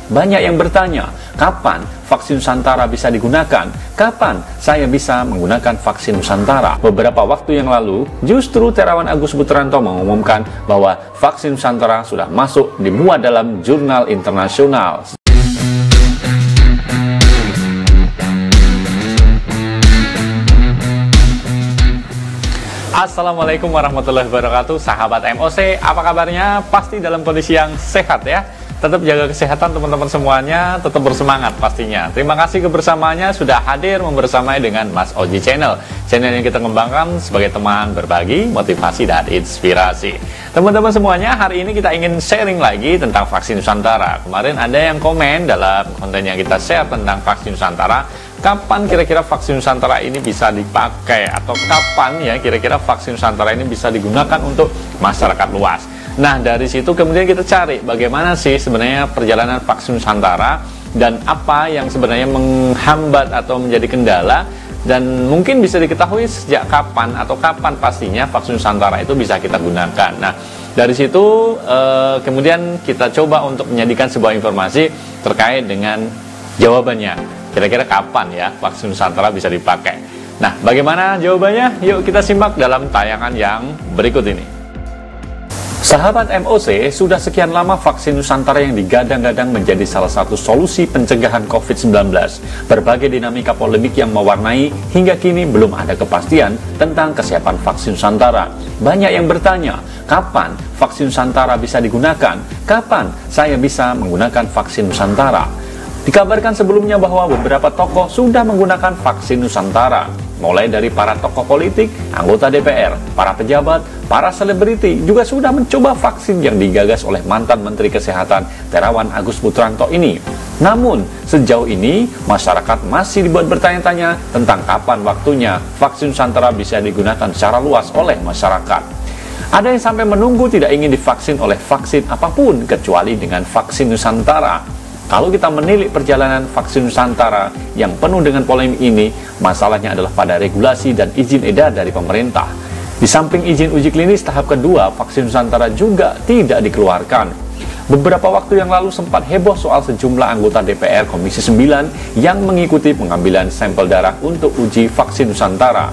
Banyak yang bertanya, kapan vaksin Nusantara bisa digunakan? Kapan saya bisa menggunakan vaksin Nusantara? Beberapa waktu yang lalu, justru Terawan Agus Putranto mengumumkan bahwa vaksin Nusantara sudah masuk dimuat dalam jurnal internasional. Assalamualaikum warahmatullahi wabarakatuh, sahabat MOC, apa kabarnya? Pasti dalam kondisi yang sehat ya. Tetap jaga kesehatan teman-teman semuanya, tetap bersemangat pastinya. Terima kasih kebersamaannya sudah hadir membersamai dengan Mas Oji Channel yang kita kembangkan sebagai teman berbagi, motivasi, dan inspirasi. Teman-teman semuanya, hari ini kita ingin sharing lagi tentang vaksin Nusantara. Kemarin ada yang komen dalam konten yang kita share tentang vaksin Nusantara, kapan kira-kira vaksin Nusantara ini bisa dipakai, atau kapan ya kira-kira vaksin Nusantara ini bisa digunakan untuk masyarakat luas. Nah, dari situ kemudian kita cari bagaimana sih sebenarnya perjalanan vaksin Nusantara dan apa yang sebenarnya menghambat atau menjadi kendala, dan mungkin bisa diketahui sejak kapan atau kapan pastinya vaksin Nusantara itu bisa kita gunakan. Nah, dari situ kemudian kita coba untuk menjadikan sebuah informasi terkait dengan jawabannya. Kira-kira kapan ya vaksin Nusantara bisa dipakai? Nah, bagaimana jawabannya? Yuk kita simak dalam tayangan yang berikut ini. Sahabat MOC, sudah sekian lama vaksin Nusantara yang digadang-gadang menjadi salah satu solusi pencegahan COVID-19. Berbagai dinamika polemik yang mewarnai, hingga kini belum ada kepastian tentang kesiapan vaksin Nusantara. Banyak yang bertanya, kapan vaksin Nusantara bisa digunakan? Kapan saya bisa menggunakan vaksin Nusantara? Dikabarkan sebelumnya bahwa beberapa tokoh sudah menggunakan vaksin Nusantara, mulai dari para tokoh politik, anggota DPR, para pejabat, para selebriti juga sudah mencoba vaksin yang digagas oleh mantan Menteri Kesehatan Terawan Agus Putranto ini. Namun, sejauh ini masyarakat masih dibuat bertanya-tanya tentang kapan waktunya vaksin Nusantara bisa digunakan secara luas oleh masyarakat. Ada yang sampai menunggu tidak ingin divaksin oleh vaksin apapun kecuali dengan vaksin Nusantara. Kalau kita menilik perjalanan vaksin Nusantara yang penuh dengan polemik ini, masalahnya adalah pada regulasi dan izin edar dari pemerintah. Di samping izin uji klinis tahap kedua, vaksin Nusantara juga tidak dikeluarkan. Beberapa waktu yang lalu sempat heboh soal sejumlah anggota DPR Komisi 9 yang mengikuti pengambilan sampel darah untuk uji vaksin Nusantara.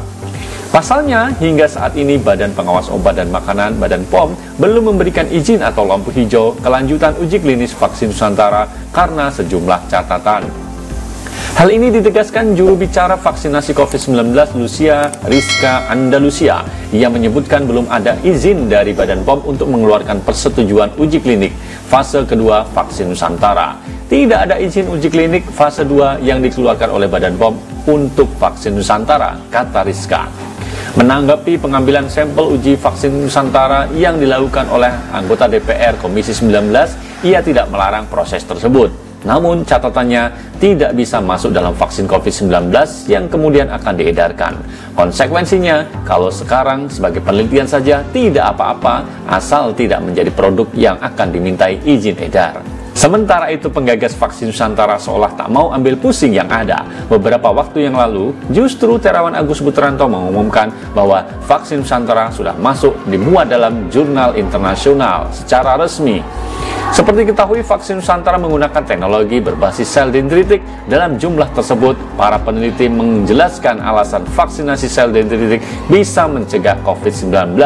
Pasalnya, hingga saat ini Badan Pengawas Obat dan Makanan Badan POM belum memberikan izin atau lampu hijau kelanjutan uji klinis vaksin Nusantara karena sejumlah catatan. Hal ini ditegaskan juru bicara vaksinasi COVID-19 Lucia Rizka Andalusia. Ia menyebutkan belum ada izin dari Badan POM untuk mengeluarkan persetujuan uji klinik fase kedua vaksin Nusantara. Tidak ada izin uji klinik fase 2 yang dikeluarkan oleh Badan POM untuk vaksin Nusantara, kata Rizka. Menanggapi pengambilan sampel uji vaksin Nusantara yang dilakukan oleh anggota DPR Komisi 19, ia tidak melarang proses tersebut. Namun catatannya tidak bisa masuk dalam vaksin COVID-19 yang kemudian akan diedarkan. Konsekuensinya, kalau sekarang sebagai penelitian saja tidak apa-apa asal tidak menjadi produk yang akan dimintai izin edar. Sementara itu, penggagas vaksin Nusantara seolah tak mau ambil pusing yang ada. Beberapa waktu yang lalu, justru Terawan Agus Putranto mengumumkan bahwa vaksin Nusantara sudah masuk dimuat dalam jurnal internasional secara resmi. Seperti diketahui, vaksin Nusantara menggunakan teknologi berbasis sel dendritik. Dalam jumlah tersebut, para peneliti menjelaskan alasan vaksinasi sel dendritik bisa mencegah COVID-19.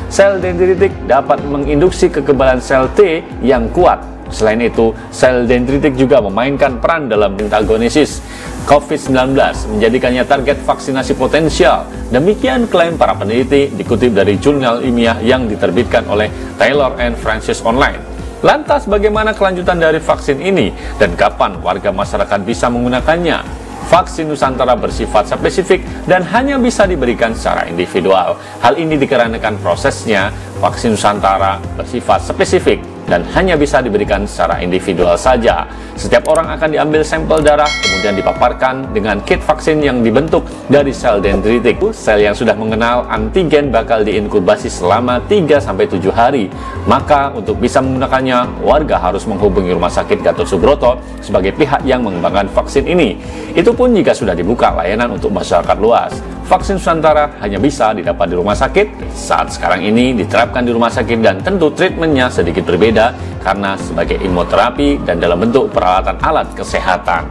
Sel dendritik dapat menginduksi kekebalan sel T yang kuat. Selain itu, sel dendritik juga memainkan peran dalam antagonesis COVID-19, menjadikannya target vaksinasi potensial. Demikian klaim para peneliti dikutip dari jurnal ilmiah yang diterbitkan oleh Taylor and Francis Online. Lantas bagaimana kelanjutan dari vaksin ini dan kapan warga masyarakat bisa menggunakannya? Vaksin Nusantara bersifat spesifik dan hanya bisa diberikan secara individual. Hal ini dikarenakan prosesnya vaksin Nusantara bersifat spesifik dan hanya bisa diberikan secara individual saja. Setiap orang akan diambil sampel darah, kemudian dipaparkan dengan kit vaksin yang dibentuk dari sel dendritik. Sel yang sudah mengenal antigen bakal diinkubasi selama 3-7 hari. Maka untuk bisa menggunakannya, warga harus menghubungi Rumah Sakit Gatot Subroto sebagai pihak yang mengembangkan vaksin ini. Itu pun jika sudah dibuka layanan untuk masyarakat luas. vaksin Nusantara hanya bisa didapat di rumah sakit. Saat sekarang ini diterapkan di rumah sakit dan tentu treatmentnya sedikit berbeda karena sebagai imunoterapi dan dalam bentuk peralatan alat kesehatan.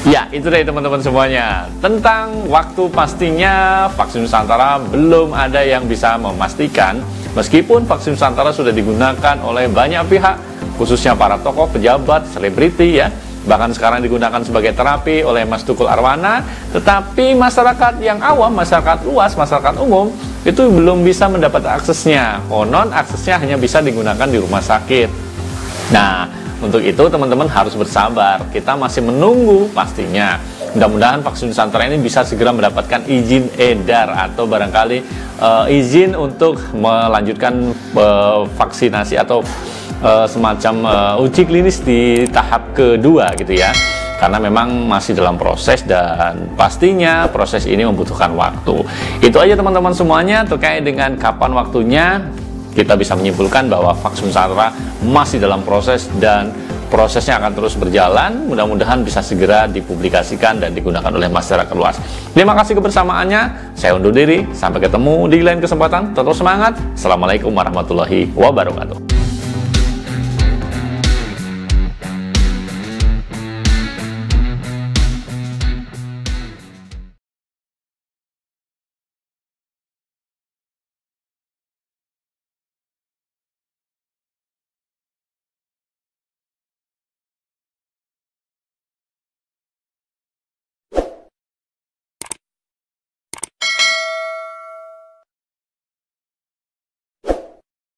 Ya, itu deh teman-teman semuanya. Tentang waktu pastinya vaksin Nusantara belum ada yang bisa memastikan. Meskipun vaksin Nusantara sudah digunakan oleh banyak pihak, khususnya para tokoh, pejabat, selebriti ya. Bahkan sekarang digunakan sebagai terapi oleh Mas Tukul Arwana. Tetapi masyarakat yang awam, masyarakat luas, masyarakat umum itu belum bisa mendapat aksesnya. Konon aksesnya hanya bisa digunakan di rumah sakit. Nah, untuk itu teman-teman harus bersabar. Kita masih menunggu pastinya. Mudah-mudahan vaksin Nusantara ini bisa segera mendapatkan izin edar atau barangkali izin untuk melanjutkan vaksinasi atau semacam uji klinis di tahap kedua gitu ya. Karena memang masih dalam proses dan pastinya proses ini membutuhkan waktu. Itu aja teman-teman semuanya terkait dengan kapan waktunya. Kita bisa menyimpulkan bahwa vaksin Nusantara masih dalam proses dan prosesnya akan terus berjalan. Mudah-mudahan bisa segera dipublikasikan dan digunakan oleh masyarakat luas. Terima kasih kebersamaannya. Saya undur diri. Sampai ketemu di lain kesempatan. Tetap semangat. Assalamualaikum warahmatullahi wabarakatuh.